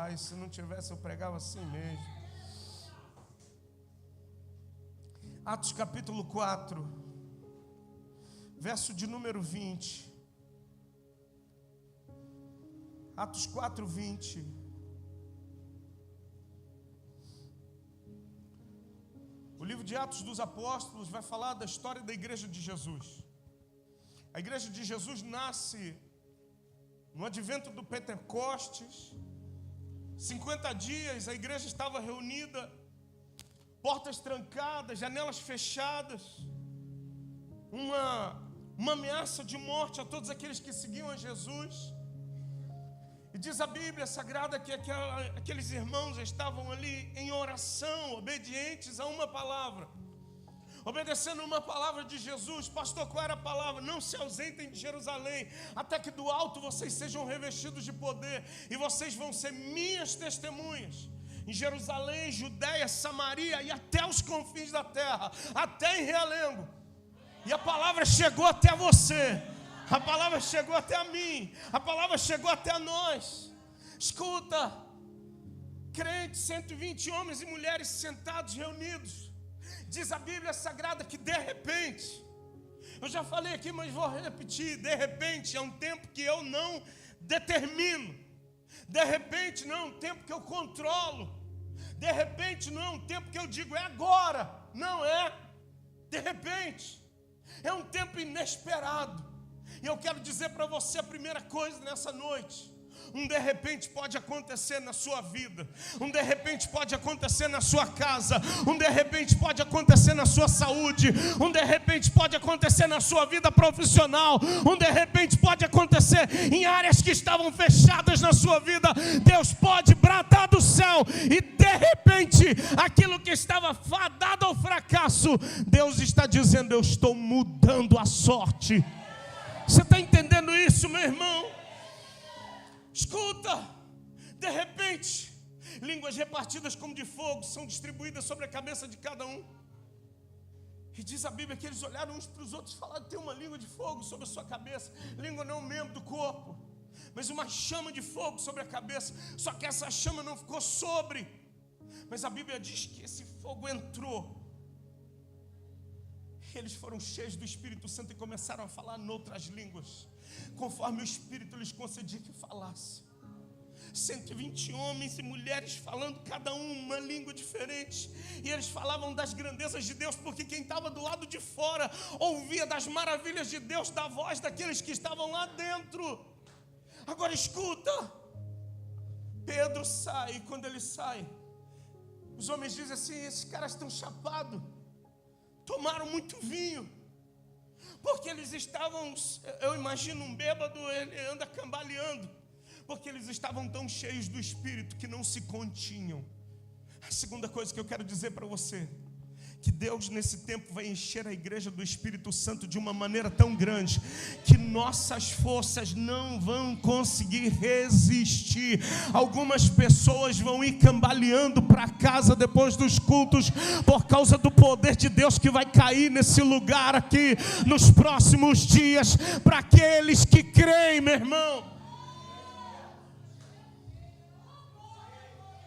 Ai, se não tivesse, eu pregava assim mesmo. Atos capítulo 4, verso de número 20. Atos 4, 20. O livro de Atos dos Apóstolos vai falar da história da igreja de Jesus. A igreja de Jesus nasce no advento do Pentecostes. 50 dias a igreja estava reunida, portas trancadas, janelas fechadas, uma ameaça de morte a todos aqueles que seguiam a Jesus. E diz a Bíblia Sagrada que aqueles irmãos estavam ali em oração, obedientes a uma palavra, obedecendo uma palavra de Jesus. Pastor, qual era a palavra? Não se ausentem de Jerusalém, até que do alto vocês sejam revestidos de poder, e vocês vão ser minhas testemunhas em Jerusalém, Judeia, Samaria e até os confins da terra, até em Realengo. E a palavra chegou até você, a palavra chegou até a mim, a palavra chegou até nós. Escuta, crentes, 120 homens e mulheres sentados, reunidos. Diz a Bíblia Sagrada que de repente, eu já falei aqui, mas vou repetir, de repente é um tempo que eu não determino, de repente não é um tempo que eu controlo, de repente não é um tempo que eu digo é agora, não é, de repente, é um tempo inesperado. E eu quero dizer para você a primeira coisa nessa noite: um de repente pode acontecer na sua vida, um de repente pode acontecer na sua casa, um de repente pode acontecer na sua saúde, um de repente pode acontecer na sua vida profissional, um de repente pode acontecer em áreas que estavam fechadas na sua vida. Deus pode bradar do céu e de repente aquilo que estava fadado ao fracasso, Deus está dizendo: eu estou mudando a sorte. Você está entendendo isso, meu irmão? Escuta, de repente, línguas repartidas como de fogo são distribuídas sobre a cabeça de cada um. E diz a Bíblia que eles olharam uns para os outros e falaram: tem uma língua de fogo sobre a sua cabeça. Língua não é um membro do corpo, mas uma chama de fogo sobre a cabeça. Só que essa chama não ficou sobre, mas a Bíblia diz que esse fogo entrou. Eles foram cheios do Espírito Santo e começaram a falar noutras línguas, conforme o Espírito lhes concedia que falasse. 120 homens e mulheres falando, cada um uma língua diferente. E eles falavam das grandezas de Deus, porque quem estava do lado de fora ouvia das maravilhas de Deus da voz daqueles que estavam lá dentro. Agora escuta, Pedro sai, e quando ele sai, os homens dizem assim: esses caras estão chapados, tomaram muito vinho. Porque eles estavam, eu imagino um bêbado, ele anda cambaleando, porque eles estavam tão cheios do Espírito que não se continham. A segunda coisa que eu quero dizer para você, que Deus nesse tempo vai encher a igreja do Espírito Santo de uma maneira tão grande, que nossas forças não vão conseguir resistir. Algumas pessoas vão ir cambaleando para casa depois dos cultos, por causa do poder de Deus que vai cair nesse lugar aqui, nos próximos dias, para aqueles que creem, meu irmão.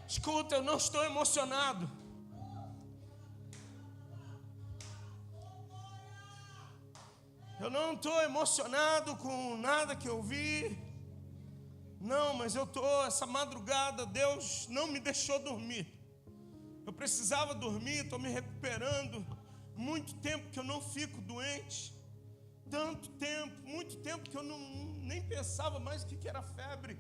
Escuta, eu não estou emocionado. Eu não estou emocionado com nada que eu vi. Não, mas eu estou, essa madrugada, Deus não me deixou dormir. Eu precisava dormir, estou me recuperando. Muito tempo que eu não fico doente. Tanto tempo, muito tempo que eu nem pensava mais o que era febre.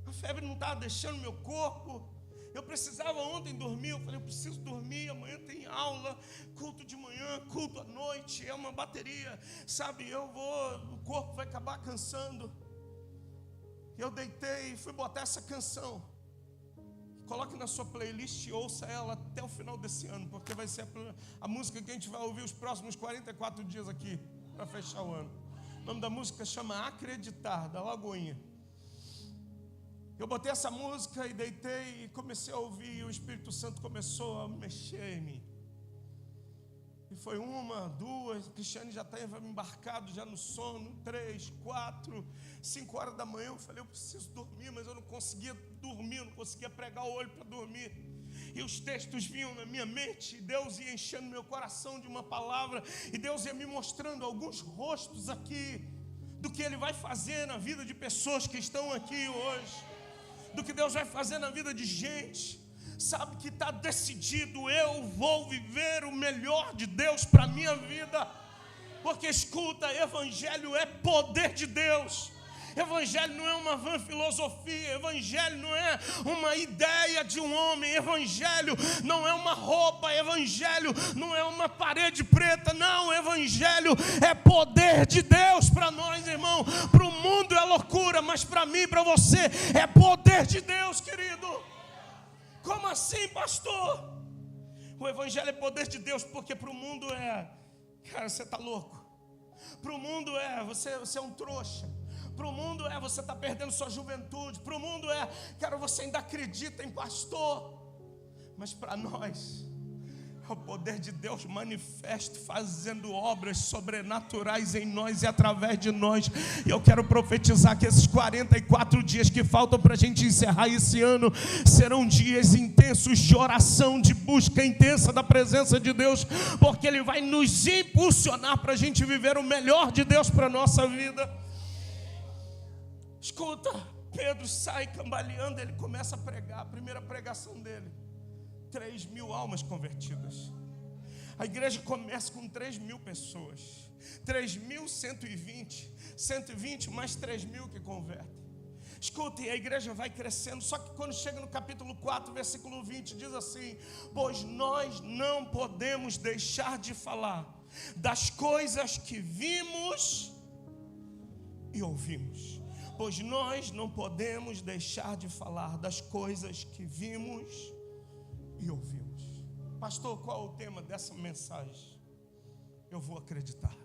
A febre não estava deixando meu corpo. Eu precisava ontem dormir, eu falei: eu preciso dormir, amanhã tem aula, culto de manhã, culto à noite, é uma bateria, sabe, o corpo vai acabar cansando. Eu deitei e fui botar essa canção. Coloque na sua playlist e ouça ela até o final desse ano, porque vai ser a música que a gente vai ouvir os próximos 44 dias aqui, para fechar o ano. O nome da música chama Acreditar, da Lagoinha. Eu botei essa música e deitei e comecei a ouvir, e o Espírito Santo começou a mexer em mim. E foi 1, 2, o Cristiane já estava embarcado já no sono, 3, 4, 5 horas da manhã. Eu falei, eu preciso dormir, mas eu não conseguia dormir, eu não conseguia pregar o olho para dormir. E os textos vinham na minha mente, e Deus ia enchendo meu coração de uma palavra, e Deus ia me mostrando alguns rostos aqui, do que Ele vai fazer na vida de pessoas que estão aqui hoje, do que Deus vai fazer na vida de gente. Sabe que está decidido, eu vou viver o melhor de Deus para a minha vida, porque escuta, evangelho é poder de Deus. Evangelho não é uma vã filosofia, evangelho não é uma ideia de um homem, evangelho não é uma roupa, evangelho não é uma parede preta, não, evangelho é poder de Deus para nós, irmão. Para o mundo é loucura, mas para mim e para você é poder de Deus, querido. Como assim, pastor? O evangelho é poder de Deus, porque para o mundo é, cara, você está louco. Para o mundo é, você é um trouxa. Para o mundo é, você está perdendo sua juventude. Para o mundo é, cara, você ainda acredita em pastor. Mas para nós, é o poder de Deus manifesto, fazendo obras sobrenaturais em nós e através de nós. E eu quero profetizar que esses 44 dias que faltam para a gente encerrar esse ano serão dias intensos de oração, de busca intensa da presença de Deus, porque Ele vai nos impulsionar para a gente viver o melhor de Deus para a nossa vida. Escuta, Pedro sai cambaleando, ele começa a pregar. A primeira pregação dele, 3.000 almas convertidas. A igreja começa com 3.000 pessoas, 3.120, 120 mais 3.000 que convertem. Escutem, a igreja vai crescendo. Só que quando chega no capítulo 4, versículo 20, diz assim: pois nós não podemos deixar de falar das coisas que vimos e ouvimos. Pois nós não podemos deixar de falar das coisas que vimos e ouvimos. Pastor, qual é o tema dessa mensagem? Eu vou acreditar.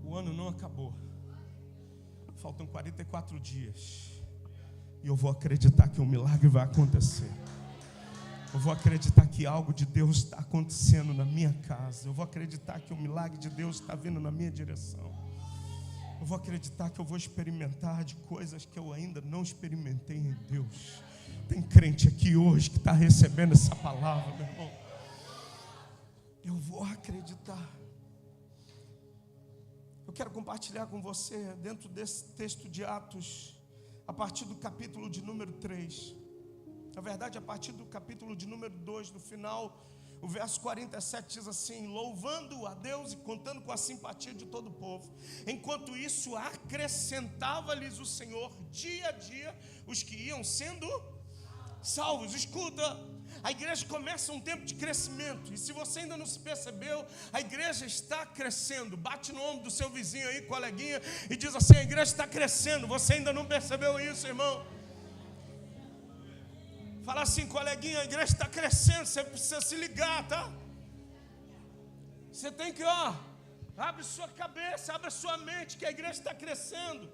O ano não acabou. Faltam 44 dias. E eu vou acreditar que um milagre vai acontecer. Eu vou acreditar que algo de Deus está acontecendo na minha casa. Eu vou acreditar que o milagre de Deus está vindo na minha direção. Eu vou acreditar que eu vou experimentar de coisas que eu ainda não experimentei em Deus. Tem crente aqui hoje que está recebendo essa palavra, meu irmão. Eu vou acreditar. Eu quero compartilhar com você, dentro desse texto de Atos, a partir do capítulo de número 3. Na verdade, a partir do capítulo de número 2, no final, o verso 47 diz assim: louvando a Deus e contando com a simpatia de todo o povo. Enquanto isso, acrescentava-lhes o Senhor dia a dia os que iam sendo salvos. Escuta, a igreja começa um tempo de crescimento. E se você ainda não se percebeu, a igreja está crescendo. Bate no ombro do seu vizinho aí, coleguinha, e diz assim: a igreja está crescendo. Você ainda não percebeu isso, irmão? Fala assim: coleguinha, a igreja está crescendo. Você precisa se ligar, tá? Você tem que, abre sua cabeça, abre sua mente, que a igreja está crescendo.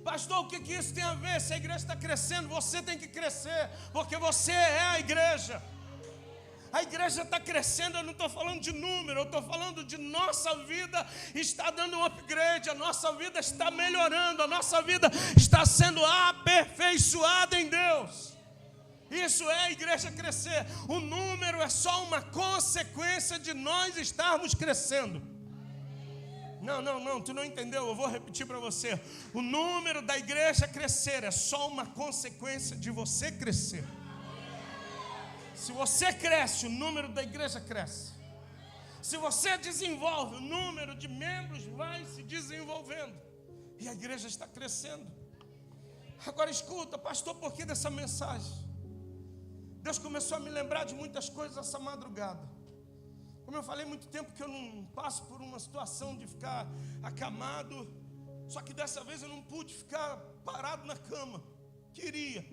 Pastor, o que isso tem a ver? Se a igreja está crescendo, você tem que crescer, porque você é a igreja. A igreja está crescendo, eu não estou falando de número, eu estou falando de nossa vida está dando um upgrade, a nossa vida está melhorando, a nossa vida está sendo aperfeiçoada em Deus. Isso é a igreja crescer. O número é só uma consequência de nós estarmos crescendo. Não, tu não entendeu, eu vou repetir para você. O número da igreja crescer é só uma consequência de você crescer. Se você cresce, o número da igreja cresce. Se você desenvolve, o número de membros vai se desenvolvendo. E a igreja está crescendo. Agora escuta, pastor, por que dessa mensagem? Deus começou a me lembrar de muitas coisas essa madrugada. Como eu falei, muito tempo que eu não passo por uma situação de ficar acamado. Só que dessa vez eu não pude ficar parado na cama. Queria.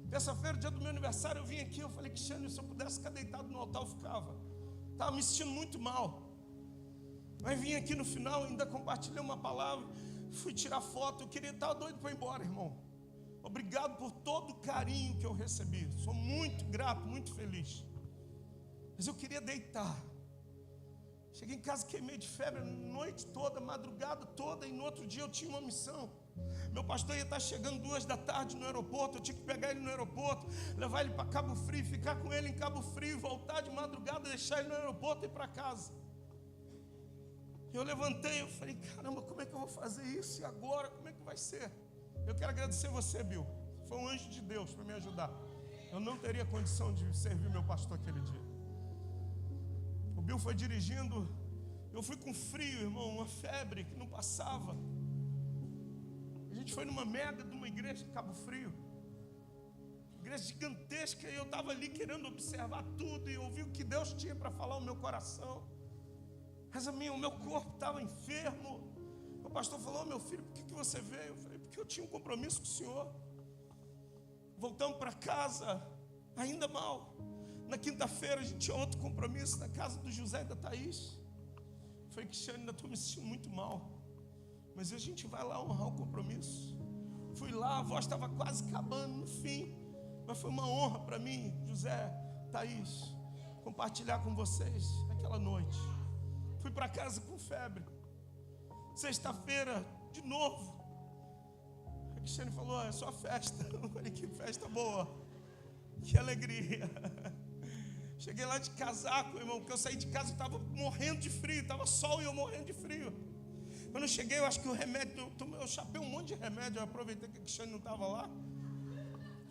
Terça-feira, dia do meu aniversário, eu vim aqui. Eu falei: Cristiane, se eu pudesse ficar deitado no altar, eu ficava. Estava me sentindo muito mal. Mas vim aqui no final, ainda compartilhei uma palavra. Fui tirar foto. Eu queria estar doido para ir embora, irmão. Obrigado por todo o carinho que eu recebi. Sou muito grato, muito feliz. Mas eu queria deitar. Cheguei em casa, queimei de febre a noite toda, madrugada toda, e no outro dia eu tinha uma missão. Meu pastor ia estar chegando 2 da tarde no aeroporto, eu tinha que pegar ele no aeroporto, levar ele para Cabo Frio, ficar com ele em Cabo Frio, voltar de madrugada, deixar ele no aeroporto e ir para casa. Eu levantei, eu falei, caramba, como é que eu vou fazer isso? E agora, como é que vai ser? Eu quero agradecer você, Bill. Foi um anjo de Deus para me ajudar. Eu não teria condição de servir meu pastor aquele dia. O Bill foi dirigindo, eu fui com frio, irmão, uma febre que não passava. A gente foi numa mega de uma igreja de Cabo Frio, igreja gigantesca, e eu estava ali querendo observar tudo e ouvir o que Deus tinha para falar ao meu coração. Mas o meu corpo estava enfermo. O pastor falou, meu filho, por que você veio? Eu falei, porque eu tinha um compromisso com o Senhor. Voltamos para casa, ainda mal. Na quinta-feira a gente tinha outro compromisso na casa do José e da Thaís. Eu falei, Cristiano, ainda estou me sentindo muito mal, mas a gente vai lá honrar o compromisso. Fui lá, a voz estava quase acabando no fim, mas foi uma honra para mim, José, Thaís, compartilhar com vocês aquela noite. Fui para casa com febre. Sexta-feira, de novo, a Cristiane falou, é só festa. Eu falei, que festa boa, que alegria. Cheguei lá de casaco, irmão, porque eu saí de casa e estava morrendo de frio, estava sol e eu morrendo de frio. Quando eu cheguei, eu acho que o remédio, eu chapei um monte de remédio, eu aproveitei que a Cristiane não estava lá.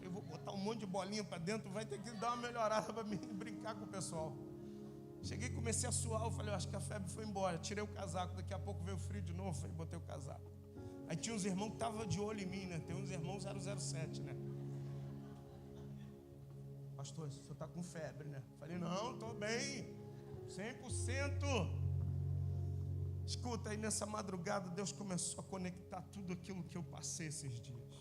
Eu vou botar um monte de bolinha para dentro, vai ter que dar uma melhorada para mim brincar com o pessoal. Cheguei, comecei a suar, eu falei, eu acho que a febre foi embora. Tirei o casaco, daqui a pouco veio o frio de novo, falei, botei o casaco. Aí tinha uns irmãos que estavam de olho em mim, né? Tem uns irmãos 007, né? Pastor, o senhor está com febre, né? Falei, não, estou bem, 100%. Escuta, aí nessa madrugada Deus começou a conectar tudo aquilo que eu passei esses dias.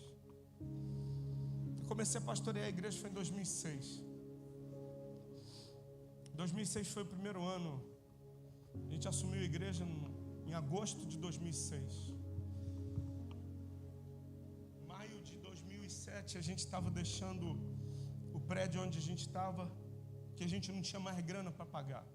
Eu comecei a pastorear a igreja, foi em 2006. 2006 foi o primeiro ano. A gente assumiu a igreja em agosto de 2006. Maio de 2007 a gente estava deixando o prédio onde a gente estava, que a gente não tinha mais grana para pagar.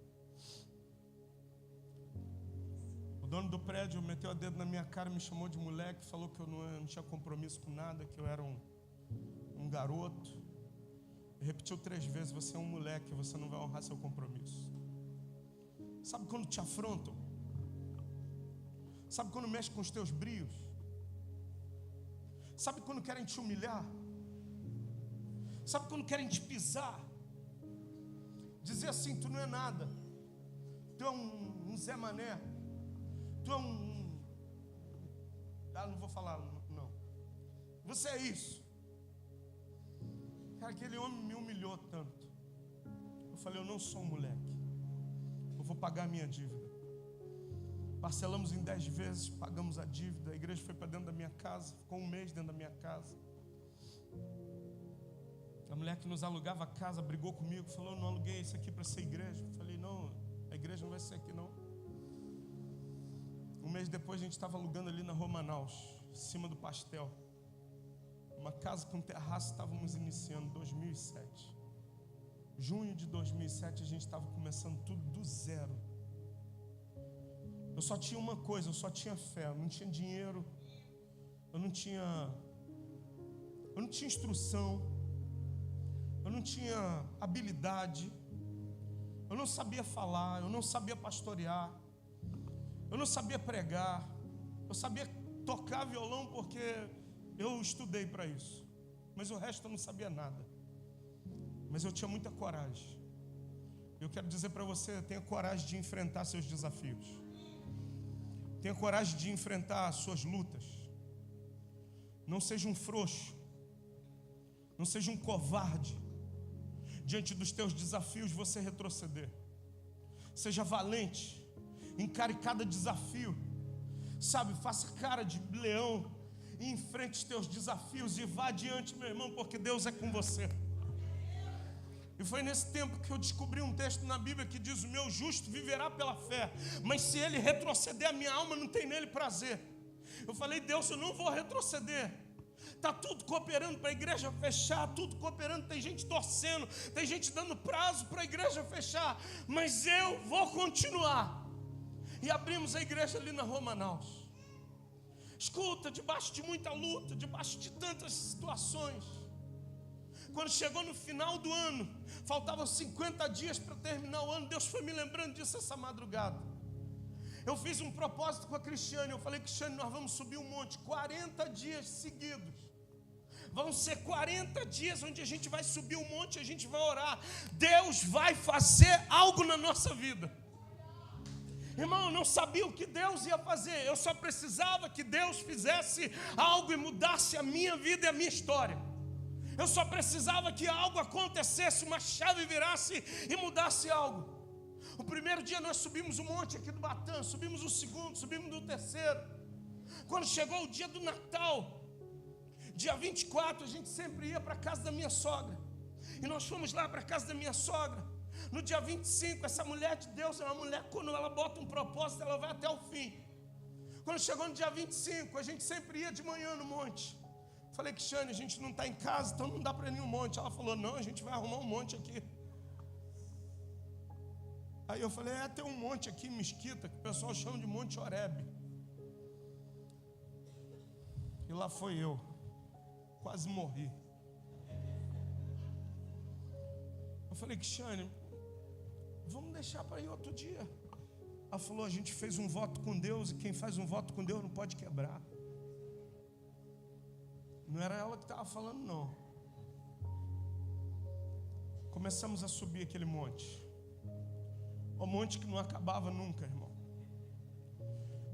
O dono do prédio meteu o dedo na minha cara, me chamou de moleque, falou que eu não tinha compromisso com nada, que eu era um garoto. Repetiu 3 vezes, você é um moleque, você não vai honrar seu compromisso. Sabe quando te afrontam? Sabe quando mexe com os teus brios? Sabe quando querem te humilhar? Sabe quando querem te pisar? Dizer assim, tu não é nada. Tu é um Zé Mané. Tu é não vou falar, não. Você é isso. Cara, aquele homem me humilhou tanto. Eu falei, eu não sou um moleque. Eu vou pagar a minha dívida. Parcelamos em 10 vezes, pagamos a dívida. A igreja foi para dentro da minha casa, ficou 1 mês dentro da minha casa. A mulher que nos alugava a casa brigou comigo, falou, eu não aluguei isso aqui para ser igreja. Eu falei, não, a igreja não vai ser aqui não. 1 mês depois a gente estava alugando ali na Rua Manaus, em cima do Pastel. Uma casa com terraço, estávamos iniciando em 2007. Junho de 2007 a gente estava começando tudo do zero. Eu só tinha uma coisa, eu só tinha fé, eu não tinha dinheiro, eu não tinha instrução, eu não tinha habilidade, eu não sabia falar, eu não sabia pastorear, eu não sabia pregar, eu sabia tocar violão porque eu estudei para isso, mas o resto eu não sabia nada. Mas eu tinha muita coragem. Eu quero dizer para você, tenha coragem de enfrentar seus desafios. Tenha coragem de enfrentar as suas lutas. Não seja um frouxo. Não seja um covarde. Diante dos teus desafios você retroceder. Seja valente. Encare cada desafio. Sabe, faça cara de leão. E enfrente os teus desafios e vá adiante, meu irmão, porque Deus é com você. E foi nesse tempo que eu descobri um texto na Bíblia que diz, o meu justo viverá pela fé, mas se ele retroceder, a minha alma não tem nele prazer. Eu falei, Deus, eu não vou retroceder. está tudo cooperando para a igreja fechar, tudo cooperando, tem gente torcendo, tem gente dando prazo para a igreja fechar, mas eu vou continuar. E abrimos a igreja ali na Rua Manaus. Escuta, debaixo de muita luta, debaixo de tantas situações. Quando chegou no final do ano, faltavam 50 dias para terminar o ano, Deus foi me lembrando disso essa madrugada. Eu fiz um propósito com a Cristiane, eu falei: Cristiane, nós vamos subir um monte, 40 dias seguidos. Vão ser 40 dias onde a gente vai subir um monte, a gente vai orar. Deus vai fazer algo na nossa vida. Irmão, eu não sabia o que Deus ia fazer, eu só precisava que Deus fizesse algo e mudasse a minha vida e a minha história. Eu só precisava que algo acontecesse, uma chave virasse e mudasse algo. O primeiro dia nós subimos um monte aqui do Batã, subimos o segundo, subimos o terceiro. Quando chegou o dia do Natal, dia 24, a gente sempre ia para a casa da minha sogra. E nós fomos lá para a casa da minha sogra. No dia 25, essa mulher de Deus é uma mulher, quando ela bota um propósito, ela vai até o fim. Quando chegou no dia 25, a gente sempre ia de manhã no monte. Falei: Cristiane, a gente não está em casa, então não dá para ir no monte. Ela falou: não, a gente vai arrumar um monte aqui. Aí eu falei: tem um monte aqui em Mesquita, que o pessoal chama de Monte Horebe. E lá foi eu, quase morri. Eu falei: Cristiane, vamos deixar para ir outro dia. Ela falou: a gente fez um voto com Deus, e quem faz um voto com Deus não pode quebrar. Não era ela que estava falando, não. Começamos a subir aquele monte. O monte que não acabava nunca, irmão.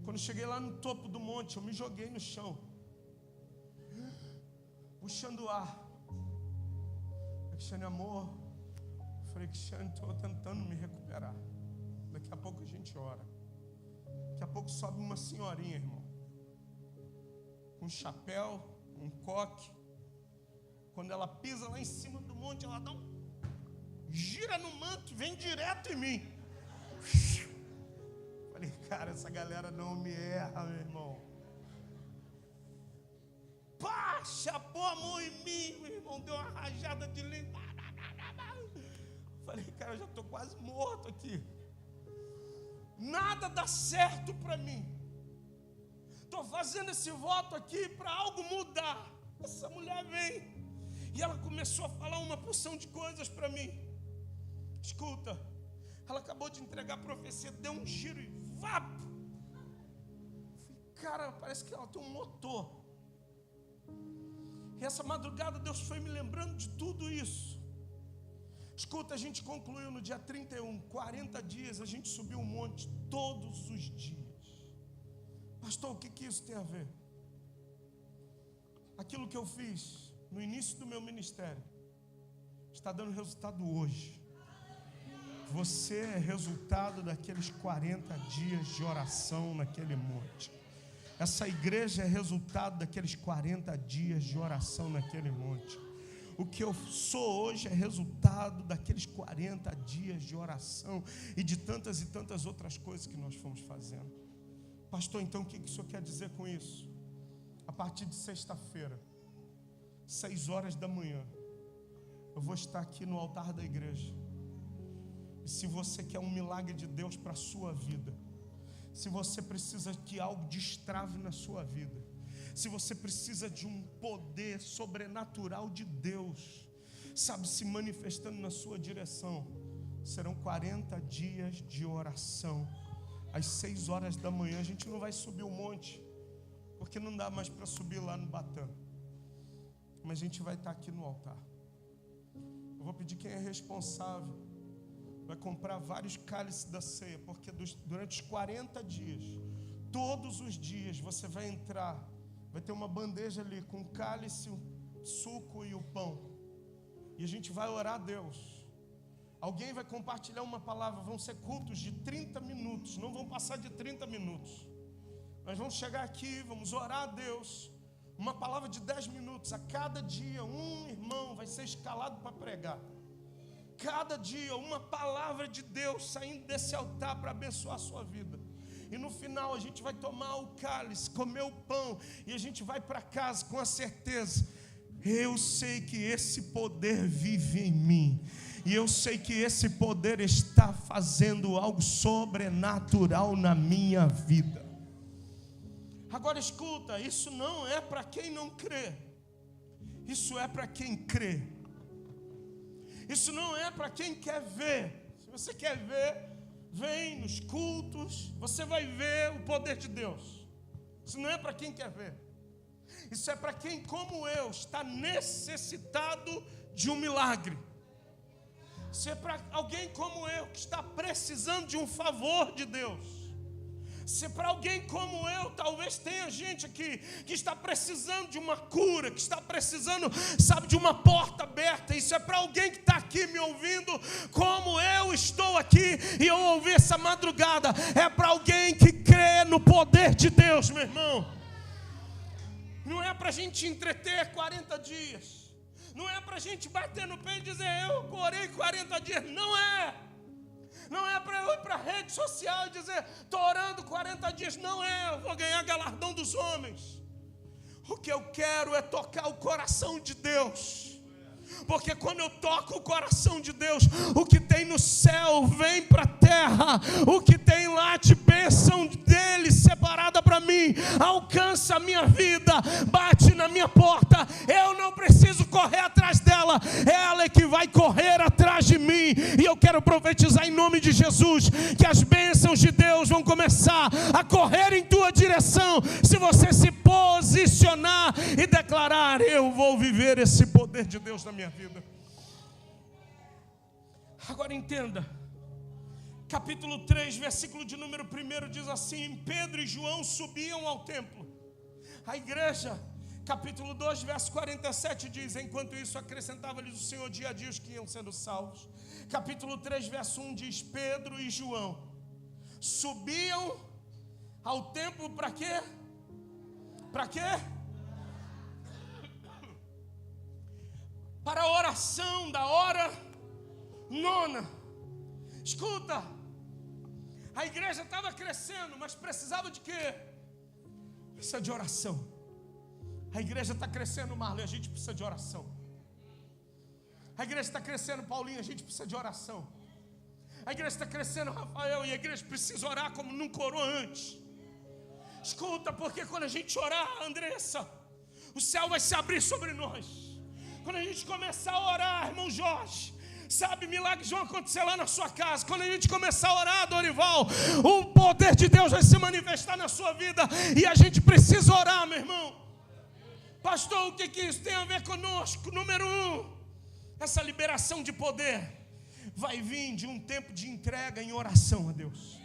Quando cheguei lá no topo do monte, eu me joguei no chão, puxando o ar. Cristiane, amor. Eu falei: Cristiane, estou tentando me recuperar. Daqui a pouco a gente ora. Daqui a pouco sobe uma senhorinha, irmão, com um chapéu, um coque. Quando ela pisa lá em cima do monte, ela dá gira no manto, vem direto em mim. Falei: cara, essa galera não me erra, meu irmão. Pá, chapou a mão em mim, meu irmão, deu uma rajada de língua. Falei: cara, eu já estou quase morto aqui. Nada dá certo para mim. Estou fazendo esse voto aqui para algo mudar. Essa mulher vem e ela começou a falar uma porção de coisas para mim. Escuta, ela acabou de entregar a profecia, deu um giro e vapo. Falei: cara, parece que ela tem um motor. E essa madrugada Deus foi me lembrando de tudo isso. Escuta, a gente concluiu no dia 31, 40 dias, a gente subiu um monte todos os dias. Pastor, o que isso tem a ver? Aquilo que eu fiz no início do meu ministério está dando resultado hoje. Você é resultado daqueles 40 dias de oração naquele monte. Essa igreja é resultado daqueles 40 dias de oração naquele monte. O que eu sou hoje é resultado daqueles 40 dias de oração e de tantas e tantas outras coisas que nós fomos fazendo. Pastor, então o que o senhor quer dizer com isso? A partir de sexta-feira, 6 horas da manhã, eu vou estar aqui no altar da igreja. E se você quer um milagre de Deus para a sua vida, se você precisa que algo destrave na sua vida, se você precisa de um poder sobrenatural de Deus, sabe, se manifestando na sua direção, serão 40 dias de oração. Às 6 horas da manhã, a gente não vai subir o monte, porque não dá mais para subir lá no Batã. Mas a gente vai estar aqui no altar. Eu vou pedir quem é responsável, vai comprar vários cálices da ceia, porque durante os 40 dias, todos os dias, você vai entrar, vai ter uma bandeja ali com o cálice, o suco e o pão. E a gente vai orar a Deus. Alguém vai compartilhar uma palavra, vão ser cultos de 30 minutos, não vão passar de 30 minutos. Nós vamos chegar aqui, vamos orar a Deus, uma palavra de 10 minutos. A cada dia, um irmão vai ser escalado para pregar. Cada dia, uma palavra de Deus saindo desse altar para abençoar a sua vida. e no final a gente vai tomar o cálice, comer o pão, e a gente vai para casa com a certeza: eu sei que esse poder vive em mim, e eu sei que esse poder está fazendo algo sobrenatural na minha vida. Agora escuta, isso não é para quem não crê, isso é para quem crê. Isso não é para quem quer ver. Se você quer ver, vem nos cultos, você vai ver o poder de Deus. Isso não é para quem quer ver. Isso é para quem, como eu, está necessitado de um milagre. Isso é para alguém como eu, que está precisando de um favor de Deus. Se para alguém como eu, talvez tenha gente aqui que está precisando de uma cura, que está precisando, sabe, de uma porta aberta. Isso é para alguém que está aqui me ouvindo, como eu estou aqui e eu ouvi essa madrugada. É para alguém que crê no poder de Deus, meu irmão. Não é para a gente entreter 40 dias. Não é para a gente bater no pé e dizer: eu orei 40 dias. Não é. Não é para eu ir para a rede social e dizer: estou orando 40 dias. Não é, eu vou ganhar galardão dos homens. O que eu quero é tocar o coração de Deus. Porque quando eu toco o coração de Deus, o que tem no céu vem para a terra. O que tem lá de bênção dele separada para mim, alcança a minha vida, bate na minha porta. Eu não preciso correr atrás dela, ela é que vai correr atrás de mim. E eu quero profetizar em nome de Jesus que as bênçãos de Deus vão começar a correr em tua direção, se você se posicionar e declarar: eu vou viver esse poder de Deus na minha vida. Agora entenda, capítulo 3, versículo de número 1 diz assim: Pedro e João subiam ao templo. A igreja, capítulo 2, verso 47 diz: enquanto isso acrescentava-lhes o Senhor dia a dia os que iam sendo salvos. Capítulo 3, verso 1 diz: Pedro e João subiam ao templo para quê? Para quê? Para a oração da hora nona. Escuta, a igreja estava crescendo, mas precisava de quê? Precisa de oração. A igreja está crescendo, Marley, a gente precisa de oração. A igreja está crescendo, Paulinho, a gente precisa de oração. A igreja está crescendo, Rafael, e a igreja precisa orar como nunca orou antes. Escuta, porque quando a gente orar, Andressa, o céu vai se abrir sobre nós. Quando a gente começar a orar, irmão Jorge, sabe, milagres vão acontecer lá na sua casa. Quando a gente começar a orar, Dorival, o poder de Deus vai se manifestar na sua vida. E a gente precisa orar, meu irmão. Pastor, o que isso tem a ver conosco? Número 1, essa liberação de poder vai vir de um tempo de entrega em oração a Deus.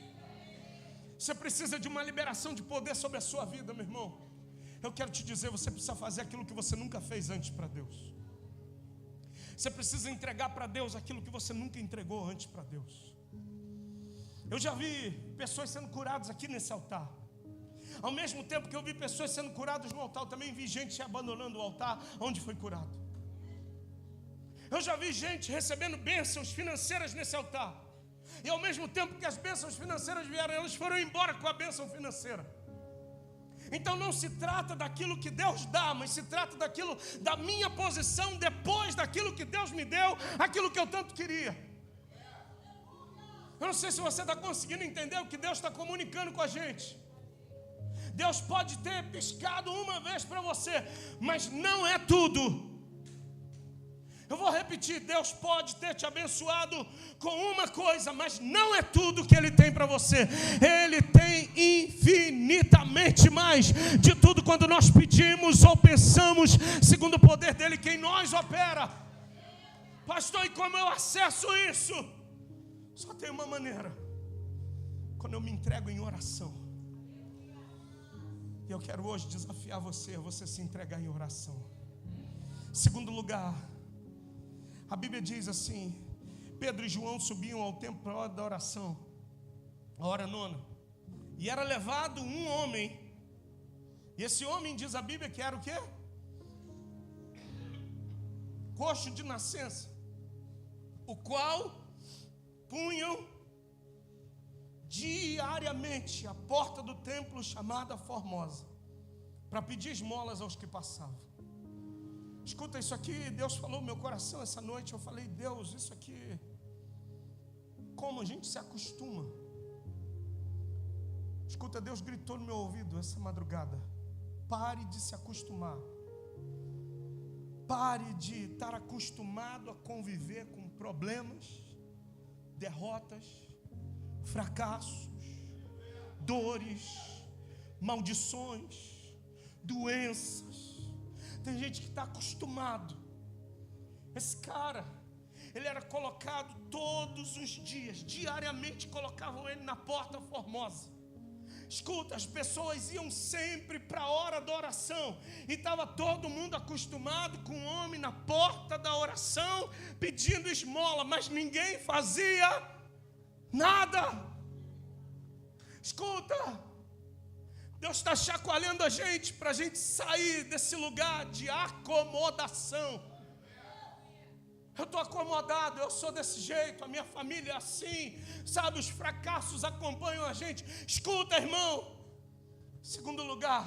Você precisa de uma liberação de poder sobre a sua vida, meu irmão. Eu quero te dizer, você precisa fazer aquilo que você nunca fez antes para Deus. Você precisa entregar para Deus aquilo que você nunca entregou antes para Deus. Eu já vi pessoas sendo curadas aqui nesse altar. Ao mesmo tempo que eu vi pessoas sendo curadas no altar, eu também vi gente abandonando o altar onde foi curado. Eu já vi gente recebendo bênçãos financeiras nesse altar. E ao mesmo tempo que as bênçãos financeiras vieram, elas foram embora com a bênção financeira. Então não se trata daquilo que Deus dá, mas se trata daquilo, da minha posição depois daquilo que Deus me deu, aquilo que eu tanto queria. Eu não sei se você está conseguindo entender o que Deus está comunicando com a gente. Deus pode ter piscado uma vez para você, mas não é tudo. Eu vou repetir, Deus pode ter te abençoado com uma coisa, mas não é tudo que Ele tem para você. Ele tem infinitamente mais de tudo quando nós pedimos ou pensamos, segundo o poder dEle que em nós opera. Pastor, e como eu acesso isso? Só tem uma maneira: quando eu me entrego em oração. E eu quero hoje desafiar você a você se entregar em oração. Segundo lugar, a Bíblia diz assim: Pedro e João subiam ao templo para a hora da oração, a hora nona. E era levado um homem. E esse homem, diz a Bíblia, que era o quê? Coxo de nascença, o qual punham diariamente à porta do templo chamada Formosa, para pedir esmolas aos que passavam. Escuta, isso aqui, Deus falou no meu coração essa noite. Eu falei, Deus, isso aqui, como a gente se acostuma. Escuta, Deus gritou no meu ouvido essa madrugada: pare de se acostumar. Pare de estar acostumado a conviver com problemas, derrotas, fracassos, dores, maldições, doenças. Tem gente que está acostumado. Esse cara, ele era colocado todos os dias, diariamente colocavam ele na porta Formosa. Escuta, as pessoas iam sempre para a hora da oração, e estava todo mundo acostumado com o homem na porta da oração pedindo esmola, mas ninguém fazia nada. Escuta, Deus está chacoalhando a gente para a gente sair desse lugar de acomodação. Eu estou acomodado, eu sou desse jeito, a minha família é assim, sabe, os fracassos acompanham a gente. Escuta, irmão. Segundo lugar,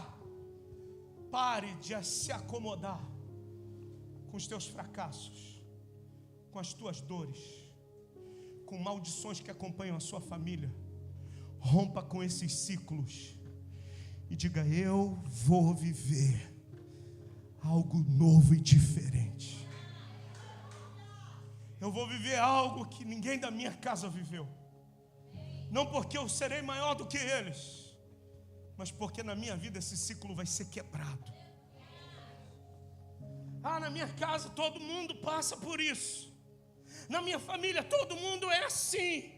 pare de se acomodar com os teus fracassos, com as tuas dores, com maldições que acompanham a sua família. Rompa com esses ciclos e diga: eu vou viver algo novo e diferente. Eu vou viver algo que ninguém da minha casa viveu. Não porque eu serei maior do que eles, mas porque na minha vida esse ciclo vai ser quebrado. Na minha casa todo mundo passa por isso. Na minha família todo mundo é assim.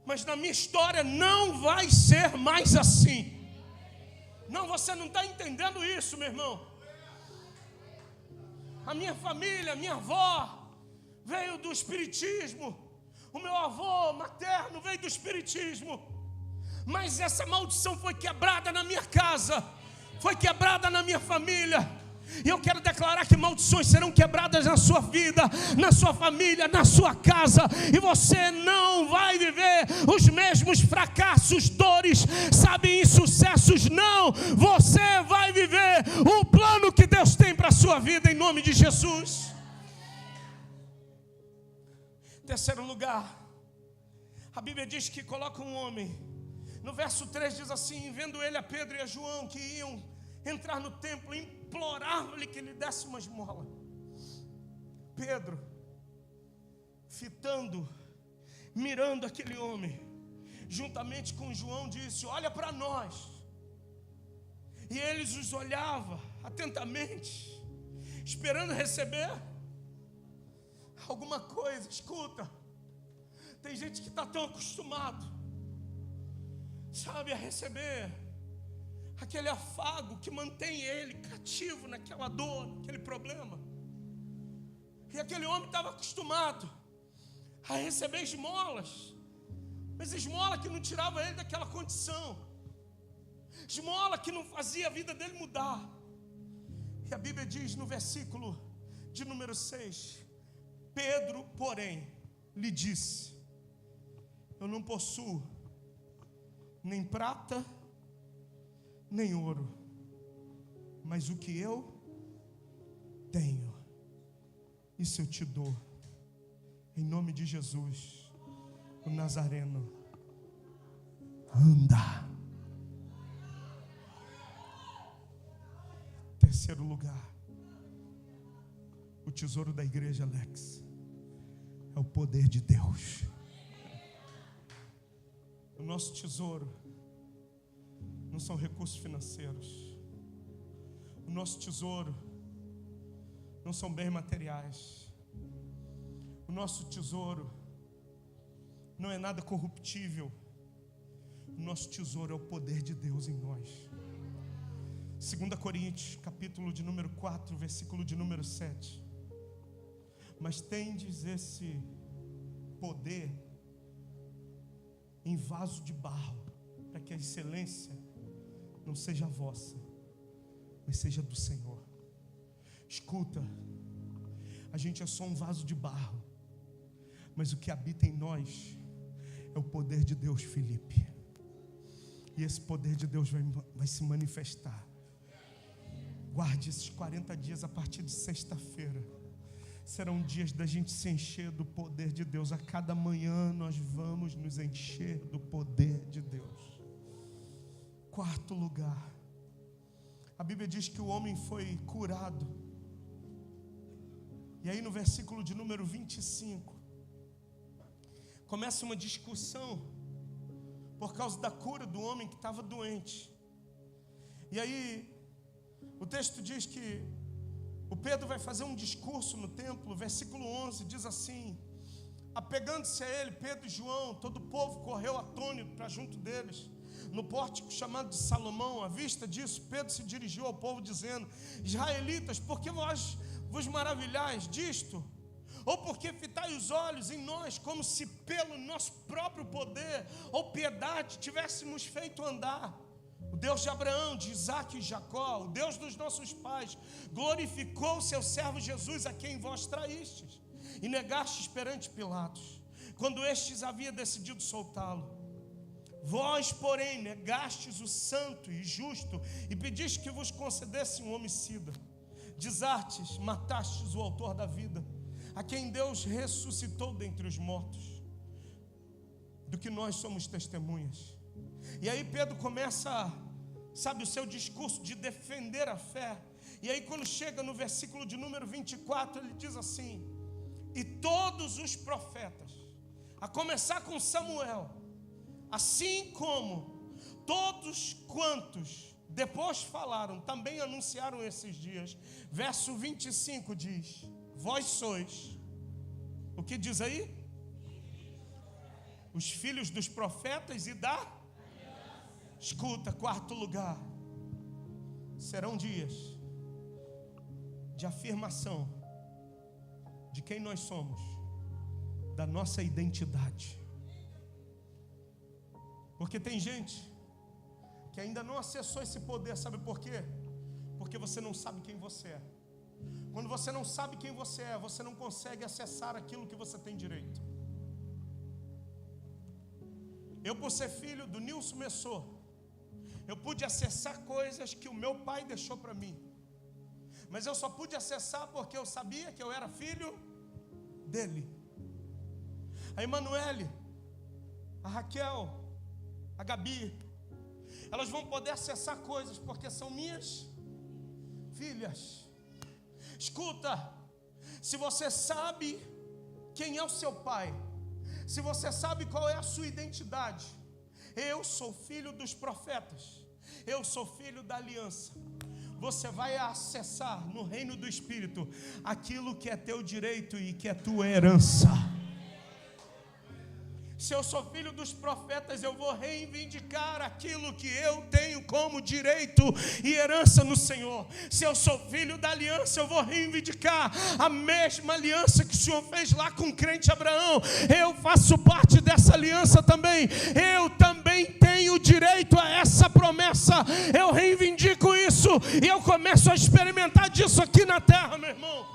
Mas na minha história não vai ser mais assim. Não, você não está entendendo isso, meu irmão. A minha família, minha avó veio do espiritismo. O meu avô materno veio do espiritismo. Mas essa maldição foi quebrada na minha casa, foi quebrada na minha família. E eu quero declarar que maldições serão quebradas na sua vida, na sua família, na sua casa. E você não vai viver os mesmos fracassos, dores, sabe, insucessos. Não, você vai viver o plano que Deus tem para a sua vida, em nome de Jesus. Terceiro lugar, a Bíblia diz que coloca um homem. No verso 3 diz assim: vendo ele a Pedro e a João que iam entrar no templo, imploravam-lhe que lhe desse uma esmola. Pedro, fitando, mirando aquele homem, juntamente com João, disse: olha para nós. E eles os olhavam atentamente, esperando receber alguma coisa. Escuta, tem gente que está tão acostumado, sabe, a receber aquele afago que mantém ele cativo naquela dor, naquele problema. E aquele homem estava acostumado a receber esmolas, mas esmola que não tirava ele daquela condição, esmola que não fazia a vida dele mudar. E a Bíblia diz no versículo de número 6: Pedro, porém, lhe disse: eu não possuo nem prata nem ouro, mas o que eu tenho, isso eu te dou. Em nome de Jesus, o Nazareno, anda. Terceiro lugar, o tesouro da igreja, Alex, é o poder de Deus. O nosso tesouro não são recursos financeiros. O nosso tesouro não são bens materiais. O nosso tesouro não é nada corruptível. O nosso tesouro é o poder de Deus em nós. 2 Coríntios, capítulo de número 4, versículo de número 7. Mas tendes esse poder em vaso de barro, para que a excelência não seja vossa, mas seja do Senhor. Escuta, a gente é só um vaso de barro, mas o que habita em nós é o poder de Deus, Felipe. E esse poder de Deus vai se manifestar. Guarde esses 40 dias a partir de sexta-feira. Serão dias da gente se encher do poder de Deus. A cada manhã nós vamos nos encher do poder de Deus. Quarto lugar. A Bíblia diz que o homem foi curado. E aí no versículo de número 25, começa uma discussão por causa da cura do homem que estava doente. E aí o texto diz que o Pedro vai fazer um discurso no templo. Versículo 11 diz assim: apegando-se a ele, Pedro e João, todo o povo correu atônito para junto deles, no pórtico chamado de Salomão. À vista disso, Pedro se dirigiu ao povo dizendo: israelitas, por que vós vos maravilhais disto? Ou porque fitai os olhos em nós, como se pelo nosso próprio poder ou piedade tivéssemos feito andar? O Deus de Abraão, de Isaque e Jacó, o Deus dos nossos pais, glorificou o seu servo Jesus, a quem vós traístes e negastes perante Pilatos, quando estes havia decidido soltá-lo. Vós, porém, negastes o santo e justo e pediste que vos concedesse um homicida. Desartes, matastes o autor da vida, a quem Deus ressuscitou dentre os mortos, do que nós somos testemunhas. E aí Pedro começa, o seu discurso de defender a fé. E aí quando chega no versículo de número 24, ele diz assim: e todos os profetas, a começar com Samuel, assim como todos quantos depois falaram, também anunciaram esses dias. Verso 25 diz: vós sois, o que diz aí? Os filhos dos profetas e da... Escuta, quarto lugar. Serão dias de afirmação de quem nós somos, da nossa identidade. Porque tem gente que ainda não acessou esse poder. Sabe por quê? Porque você não sabe quem você é. Quando você não sabe quem você é, você não consegue acessar aquilo que você tem direito. Eu, por ser filho do Nilson Messor, eu pude acessar coisas que o meu pai deixou para mim. Mas eu só pude acessar porque eu sabia que eu era filho dele. A Emanuele, a Raquel, a Gabi, elas vão poder acessar coisas porque são minhas filhas. Escuta, se você sabe quem é o seu pai, se você sabe qual é a sua identidade, eu sou filho dos profetas, eu sou filho da aliança. Você vai acessar no reino do Espírito aquilo que é teu direito e que é tua herança. Se eu sou filho dos profetas, eu vou reivindicar aquilo que eu tenho como direito e herança no Senhor. Se eu sou filho da aliança, eu vou reivindicar a mesma aliança que o Senhor fez lá com o crente Abraão. Eu faço parte dessa aliança também. Eu também tenho direito a essa promessa. Eu reivindico isso e eu começo a experimentar disso aqui na terra, meu irmão.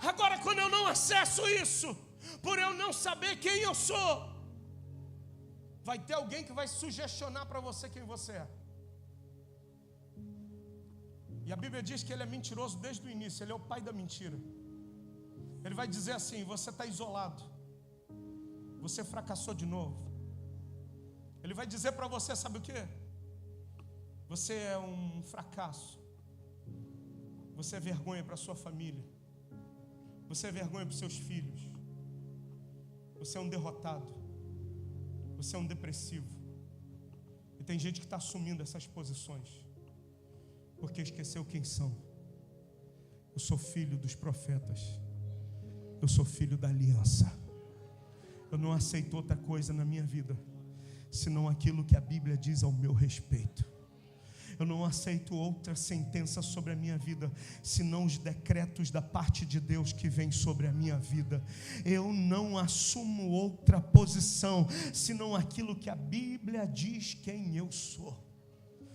Agora, quando eu não acesso isso, por eu não saber quem eu sou, vai ter alguém que vai sugestionar para você quem você é. E a Bíblia diz que ele é mentiroso desde o início. Ele é o pai da mentira. Ele vai dizer assim: você está isolado, você fracassou de novo. Ele vai dizer para você, sabe o que? Você é um fracasso. Você é vergonha para a sua família. Você é vergonha para os seus filhos. Você é um derrotado. Você é um depressivo. E tem gente que está assumindo essas posições porque esqueceu quem são. Eu sou filho dos profetas. Eu sou filho da aliança. Eu não aceito outra coisa na minha vida senão aquilo que a Bíblia diz ao meu respeito. Eu não aceito outra sentença sobre a minha vida senão os decretos da parte de Deus que vem sobre a minha vida. Eu não assumo outra posição senão aquilo que a Bíblia diz quem eu sou.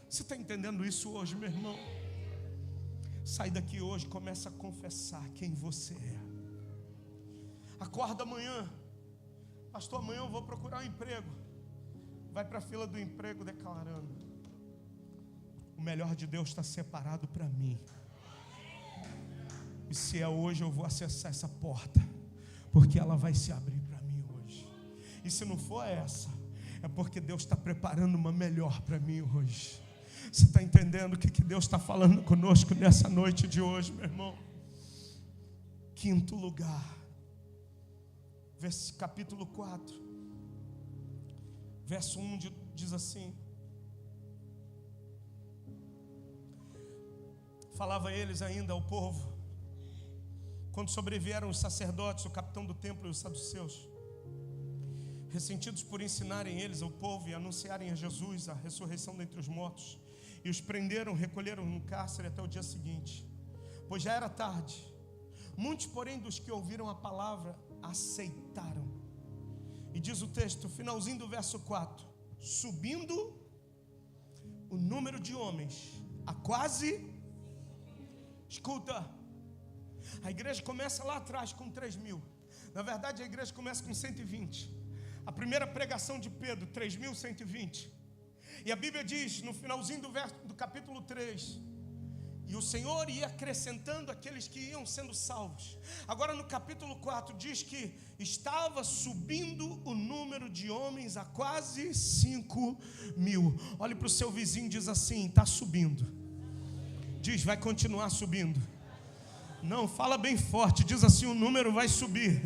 Você está entendendo isso hoje, meu irmão? Sai daqui hoje, começa a confessar quem você é. Acorda amanhã: pastor, amanhã eu vou procurar um emprego. vai para a fila do emprego declarando: o melhor de Deus está separado para mim. E se é hoje, eu vou acessar essa porta, porque ela vai se abrir para mim hoje. E se não for essa, é porque Deus está preparando uma melhor para mim hoje. Você está entendendo o que Deus está falando conosco nessa noite de hoje, meu irmão? Quinto lugar, capítulo 4, verso 1 diz assim: falava eles ainda ao povo, quando sobrevieram os sacerdotes, o capitão do templo e os saduceus, ressentidos por ensinarem eles ao povo e anunciarem a Jesus a ressurreição dentre os mortos, e os prenderam, recolheram no cárcere até o dia seguinte, pois já era tarde. Muitos, porém, dos que ouviram a palavra aceitaram. E diz o texto, finalzinho do verso 4: subindo o número de homens a quase, escuta, a igreja começa lá atrás com 3.000. Na verdade, a igreja começa com 120. A primeira pregação de Pedro, 3.120. E a Bíblia diz, no finalzinho do capítulo 3, e o Senhor ia acrescentando aqueles que iam sendo salvos. Agora no capítulo 4 diz que estava subindo o número de homens a quase 5.000. Olhe para o seu vizinho e diz assim: está subindo. Diz, vai continuar subindo. Não, fala bem forte, diz assim: o número vai subir.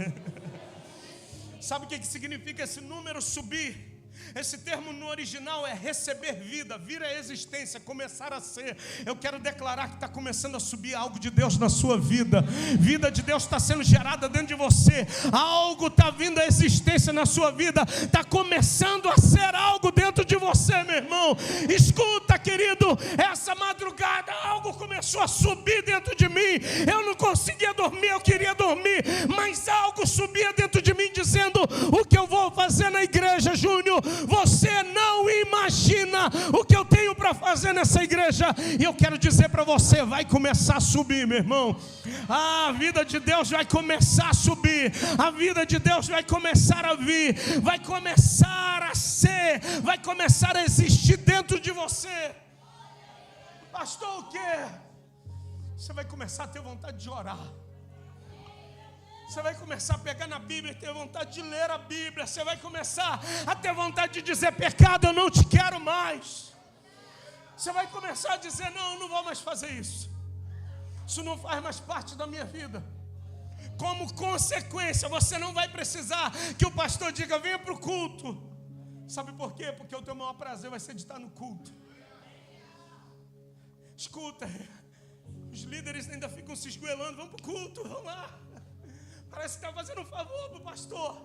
Sabe o que significa esse número subir? Esse termo no original é receber vida, vir à existência, começar a ser. Eu quero declarar que está começando a subir algo de Deus na sua vida. Vida de Deus está sendo gerada dentro de você. Algo está vindo à existência na sua vida. Está começando a ser algo dentro de você, meu irmão. Escuta, querido, essa madrugada algo começou a subir dentro de mim. Eu não conseguia dormir, eu queria dormir, mas algo subia dentro de mim dizendo: o que eu vou fazer na igreja, Júnior? Você não imagina o que eu tenho para fazer nessa igreja. E eu quero dizer para você, vai começar a subir, meu irmão. A vida de Deus vai começar a subir. A vida de Deus vai começar a vir. Vai começar a ser. Vai começar a existir dentro de você. Pastor, o quê? Você vai começar a ter vontade de orar. Você vai começar a pegar na Bíblia e ter vontade de ler a Bíblia. Você vai começar a ter vontade de dizer: pecado, eu não te quero mais. Você vai começar a dizer: não, eu não vou mais fazer isso. Isso não faz mais parte da minha vida. Como consequência, você não vai precisar que o pastor diga: venha para o culto. Sabe por quê? Porque o teu maior prazer vai ser de estar no culto. Escuta, os líderes ainda ficam se esgoelando: vamos para o culto, vamos lá. Parece que está fazendo um favor para o pastor.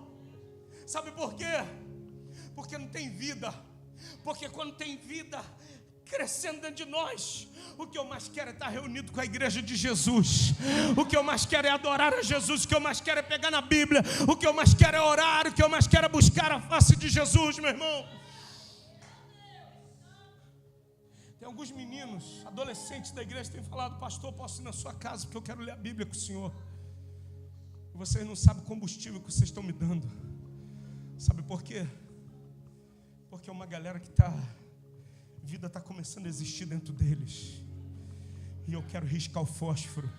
Sabe por quê? Porque não tem vida. Porque quando tem vida crescendo dentro de nós, o que eu mais quero é estar reunido com a igreja de Jesus. O que eu mais quero é adorar a Jesus. O que eu mais quero é pegar na Bíblia. O que eu mais quero é orar. O que eu mais quero é buscar a face de Jesus, meu irmão. Tem alguns meninos, adolescentes da igreja que têm falado: pastor, posso ir na sua casa porque eu quero ler a Bíblia com o senhor. E vocês não sabem o combustível que vocês estão me dando. Sabe por quê? Porque é uma galera que vida está começando a existir dentro deles. E eu quero riscar o fósforo.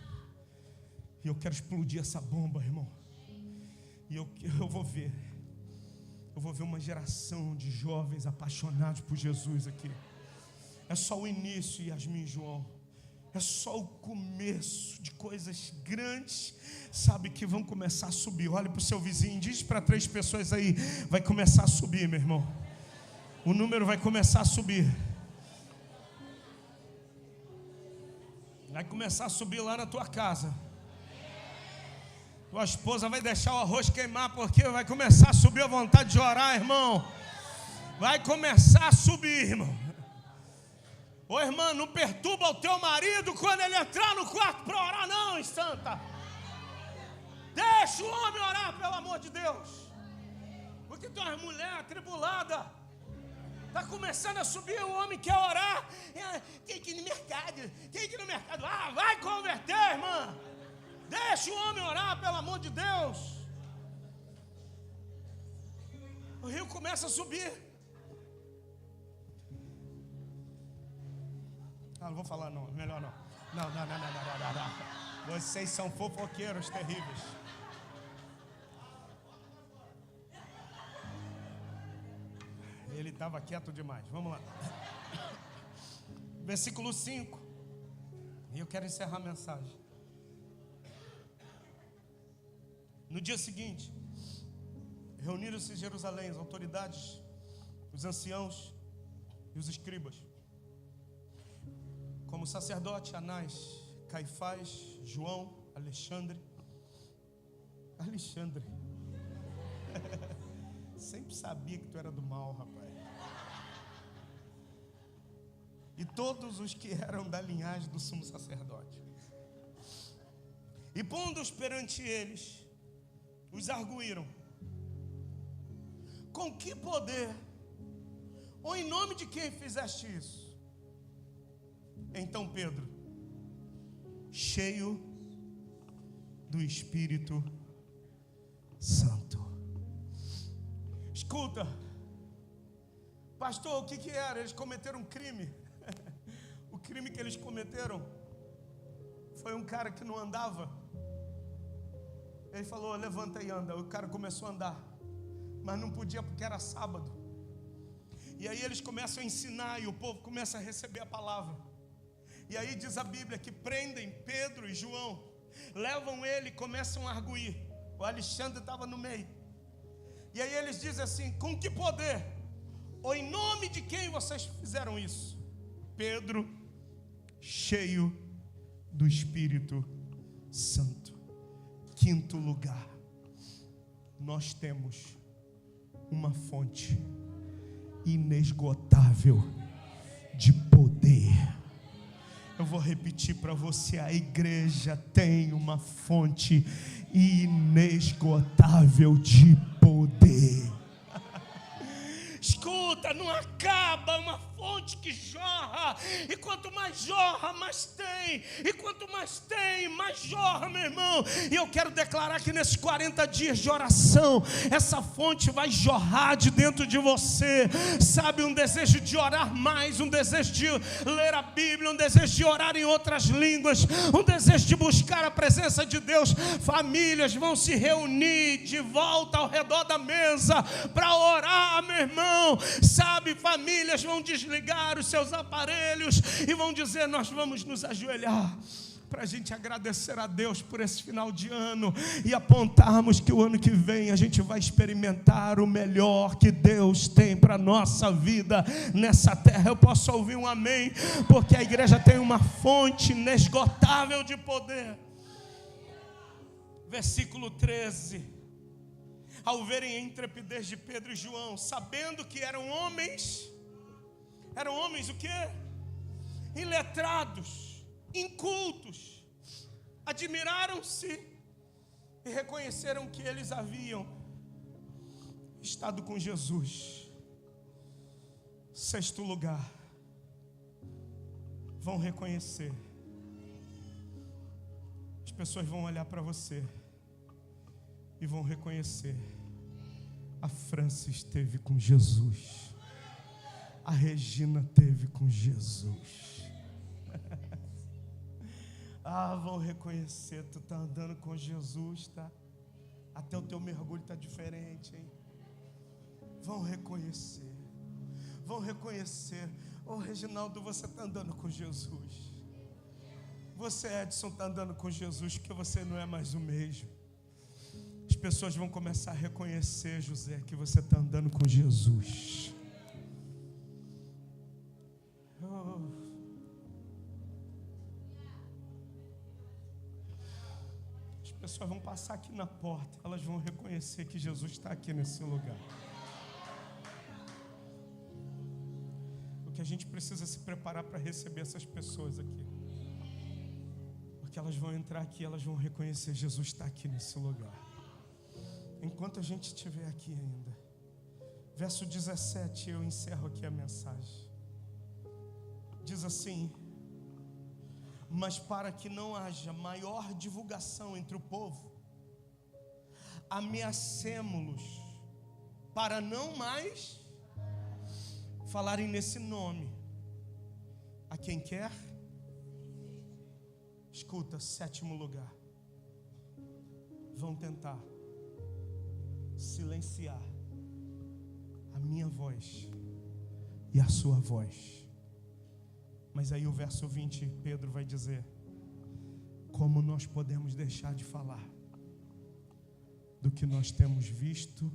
E eu quero explodir essa bomba, irmão. E eu vou ver. Eu vou ver uma geração de jovens apaixonados por Jesus aqui. É só o início, Yasmin e João. É só o começo de coisas grandes, sabe, que vão começar a subir. Olha para o seu vizinho, diz para 3 pessoas aí: vai começar a subir, meu irmão. O número vai começar a subir. Vai começar a subir lá na tua casa. Tua esposa vai deixar o arroz queimar, porque vai começar a subir a vontade de orar, irmão. Vai começar a subir, irmão. Ô irmã, não perturba o teu marido quando ele entrar no quarto para orar, não, santa. Deixa o homem orar, pelo amor de Deus. Porque tu és mulher atribulada. Está começando a subir, o homem quer orar. Tem que ir no mercado, tem que ir no mercado. Ah, vai converter, irmã. Deixa o homem orar, pelo amor de Deus. O rio começa a subir. Não vou falar não, melhor não. Não. Vocês são fofoqueiros terríveis. Ele estava quieto demais. Vamos lá. Versículo 5. E eu quero encerrar a mensagem. No dia seguinte, reuniram-se em Jerusalém as autoridades, os anciãos e os escribas, como o sacerdote Anás, Caifás, João, Alexandre. Sempre sabia que tu era do mal, rapaz. E todos os que eram da linhagem do sumo sacerdote. E pondo-os perante eles, os arguíram: com que poder, ou em nome de quem fizeste isso? Então Pedro, cheio do Espírito Santo. Escuta, pastor, o que era? Eles cometeram um crime. O crime que eles cometeram foi um cara que não andava. Ele falou: levanta e anda. O cara começou a andar, mas não podia porque era sábado. E aí eles começam a ensinar e o povo começa a receber a palavra. E aí diz a Bíblia que prendem Pedro e João, levam ele e começam a arguir. O Alexandre estava no meio. E aí eles dizem assim: com que poder, ou em nome de quem vocês fizeram isso? Pedro, cheio do Espírito Santo. Quinto lugar, nós temos uma fonte inesgotável de poder. Eu vou repetir para você: a igreja tem uma fonte inesgotável de poder. Escuta, não acaba, uma fonte que jorra, e quanto mais jorra, mais tem, e quanto mais tem, mais jorra, meu irmão. E eu quero declarar que nesses 40 dias de oração, essa fonte vai jorrar de dentro de você, sabe, um desejo de orar mais, um desejo de ler a Bíblia, um desejo de orar em outras línguas, um desejo de buscar a presença de Deus. Famílias vão se reunir de volta ao redor da mesa para orar, meu irmão. Sabe, famílias vão desligar os seus aparelhos e vão dizer: nós vamos nos ajoelhar para a gente agradecer a Deus por esse final de ano e apontarmos que o ano que vem a gente vai experimentar o melhor que Deus tem para a nossa vida nessa terra. Eu posso ouvir um amém? Porque a igreja tem uma fonte inesgotável de poder. Versículo 13. Ao verem a intrepidez de Pedro e João, sabendo que eram homens o quê? Iletrados, incultos, admiraram-se e reconheceram que eles haviam estado com Jesus. Sexto lugar, vão reconhecer. As pessoas vão olhar para você e vão reconhecer: a Francis esteve com Jesus, a Regina esteve com Jesus. Vão reconhecer: tu está andando com Jesus, tá? Até o teu mergulho está diferente, hein? Vão reconhecer. Ô Reginaldo, você está andando com Jesus. Você, Edson, está andando com Jesus, porque você não é mais o mesmo. As pessoas vão começar a reconhecer, José, que você está andando com Jesus. As pessoas vão passar aqui na porta, elas vão reconhecer que Jesus está aqui nesse lugar. O que a gente precisa se preparar para receber essas pessoas aqui, porque elas vão entrar aqui, elas vão reconhecer: Jesus está aqui nesse lugar. Enquanto a gente estiver aqui ainda, verso 17, eu encerro aqui a mensagem. Diz assim: mas para que não haja maior divulgação entre o povo, ameacemo-los para não mais falarem nesse nome a quem quer Escuta, 7º lugar. Vão tentar silenciar a minha voz e a sua voz. Mas aí o verso 20, Pedro vai dizer: como nós podemos deixar de falar do que nós temos visto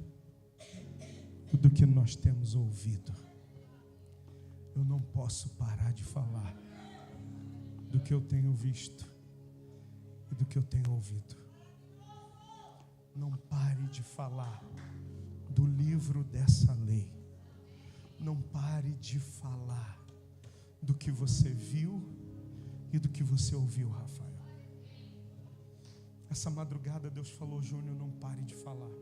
e do que nós temos ouvido? Eu não posso parar de falar do que eu tenho visto e do que eu tenho ouvido. Não pare de falar do livro dessa lei. Não pare de falar do que você viu e do que você ouviu, Rafael. Essa madrugada Deus falou: Júnior, não pare de falar.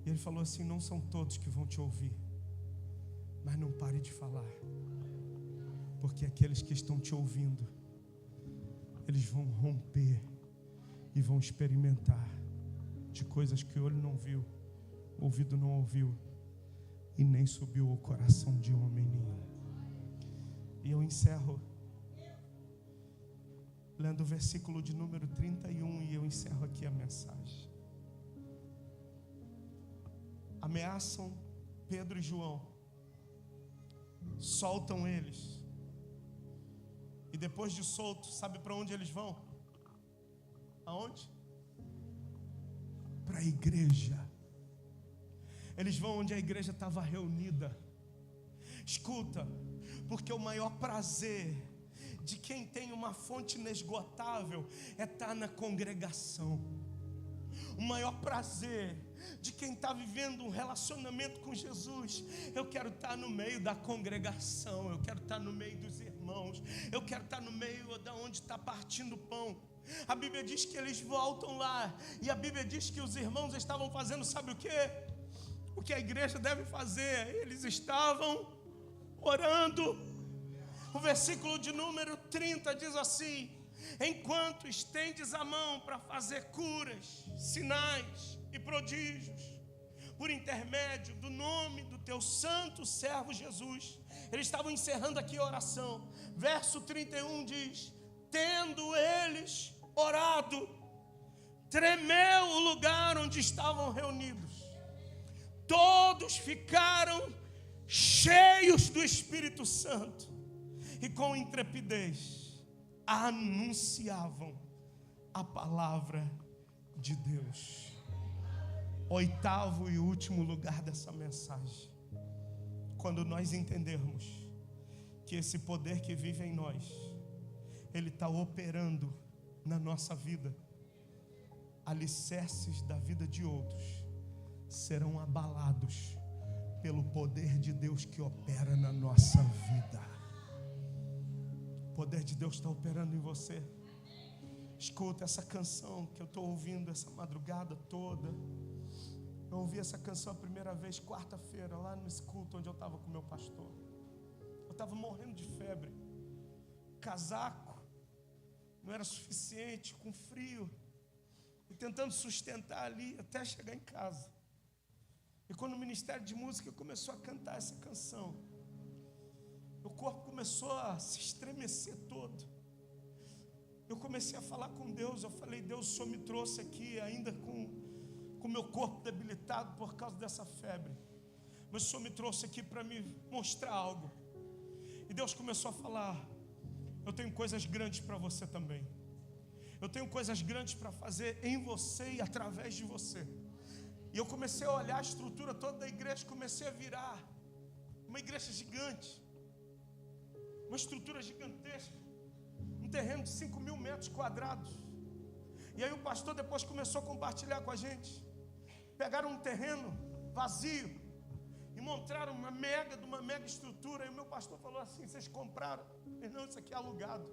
E Ele falou assim: não são todos que vão te ouvir, mas não pare de falar, porque aqueles que estão te ouvindo, eles vão romper e vão experimentar de coisas que o olho não viu, o ouvido não ouviu e nem subiu ao coração de homem nenhum. E eu encerro lendo o versículo de número 31 e eu encerro aqui a mensagem. Ameaçam Pedro e João, soltam eles, e depois de soltos, sabe para onde eles vão? Aonde? Para a igreja. Eles vão onde a igreja estava reunida. Escuta, porque o maior prazer de quem tem uma fonte inesgotável é estar na congregação. O maior prazer de quem está vivendo um relacionamento com Jesus, eu quero estar no meio da congregação, eu quero estar no meio dos irmãos, eu quero estar no meio de onde está partindo o pão. A Bíblia diz que eles voltam lá, e a Bíblia diz que os irmãos estavam fazendo, sabe o que? O que a igreja deve fazer? Eles estavam orando. O versículo de número 30 diz assim: enquanto estendes a mão para fazer curas, sinais e prodígios, por intermédio do nome do teu santo servo Jesus. Eles estavam encerrando aqui a oração. Verso 31 diz: tendo eles orado, tremeu o lugar onde estavam reunidos. Todos ficaram cheios do Espírito Santo e com intrepidez anunciavam a palavra de Deus. 8º e último lugar dessa mensagem: quando nós entendermos que esse poder que vive em nós, ele está operando na nossa vida, alicerces da vida de outros serão abalados pelo poder de Deus que opera na nossa vida. O poder de Deus está operando em você. Escuta essa canção que eu estou ouvindo essa madrugada toda. Eu ouvi essa canção a primeira vez quarta-feira, lá nesse culto onde eu estava com o meu pastor. Eu estava morrendo de febre, casaco não era suficiente, com frio, e tentando sustentar ali até chegar em casa. E quando o Ministério de Música começou a cantar essa canção, meu corpo começou a se estremecer todo. Eu comecei a falar com Deus. Eu falei: Deus, o Senhor me trouxe aqui ainda com o meu corpo debilitado por causa dessa febre, mas o Senhor me trouxe aqui para me mostrar algo. E Deus começou a falar: eu tenho coisas grandes para você também. Eu tenho coisas grandes para fazer em você e através de você. E eu comecei a olhar a estrutura toda da igreja, comecei a virar uma igreja gigante, uma estrutura gigantesca, um terreno de 5.000 metros quadrados. E aí o pastor depois começou a compartilhar com a gente. Pegaram um terreno vazio e montaram uma mega estrutura. E o meu pastor falou assim: vocês compraram? Não, isso aqui é alugado.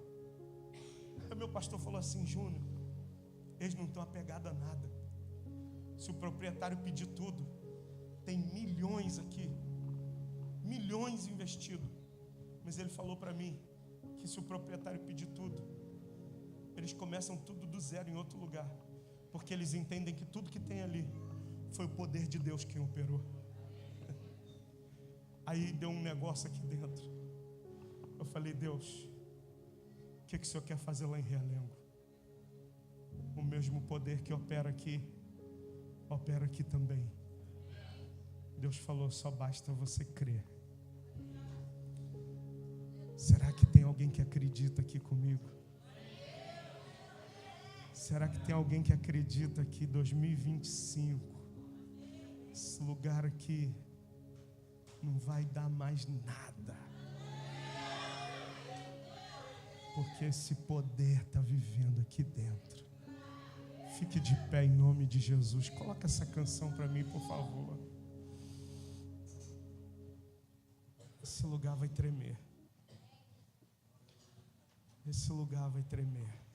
Aí o meu pastor falou assim: Júnior, eles não estão apegados a nada. Se o proprietário pedir tudo, tem milhões aqui, milhões investidos. Mas ele falou para mim que se o proprietário pedir tudo, eles começam tudo do zero em outro lugar, porque eles entendem que tudo que tem ali foi o poder de Deus quem operou. Aí deu um negócio aqui dentro. Eu falei: Deus, O que o Senhor quer fazer lá em Realengo? O mesmo poder que opera aqui também. Deus falou, só basta você crer. Será que tem alguém que acredita aqui comigo? Será que tem alguém que acredita que 2025, esse lugar aqui não vai dar mais nada? Porque esse poder está vivendo aqui dentro. Fique de pé em nome de Jesus. Coloca essa canção para mim, por favor. Esse lugar vai tremer. Esse lugar vai tremer.